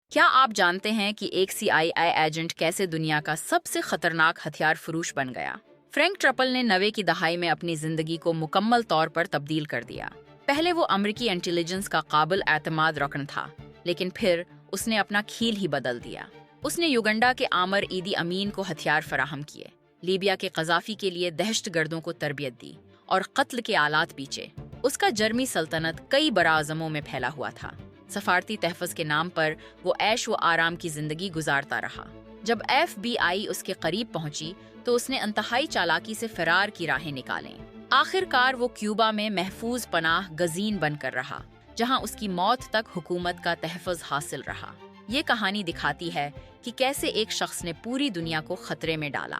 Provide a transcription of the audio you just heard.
کیا آپ جانتے ہیں کہ ایک CIA ایجنٹ کیسے دنیا کا سب سے خطرناک ہتھیار فروش بن گیا؟ فرینک ٹرپل نے 90 کی دہائی میں اپنی زندگی کو مکمل طور پر تبدیل کر دیا۔ پہلے وہ امریکی انٹیلیجنس کا قابل اعتماد رکن تھا، لیکن پھر اس نے اپنا کھیل ہی بدل دیا۔ اس نے یوگنڈا کے عامر ایدی امین کو ہتھیار فراہم کیے، لیبیا کے قذافی کے لیے دہشت گردوں کو تربیت دی اور قتل کے آلات بیچے۔ اس کا جرمی سلطنت کئی براعظموں میں پھیلا ہوا تھا۔ سفارتی تحفظ کے نام پر وہ عیش و آرام کی زندگی گزارتا رہا۔ جب FBI اس کے قریب پہنچی تو اس نے انتہائی چالاکی سے فرار کی راہیں نکالیں۔ آخر کار وہ کیوبا میں محفوظ پناہ گزین بن کر رہا، جہاں اس کی موت تک حکومت کا تحفظ حاصل رہا۔ یہ کہانی دکھاتی ہے کہ کیسے ایک شخص نے پوری دنیا کو خطرے میں ڈالا،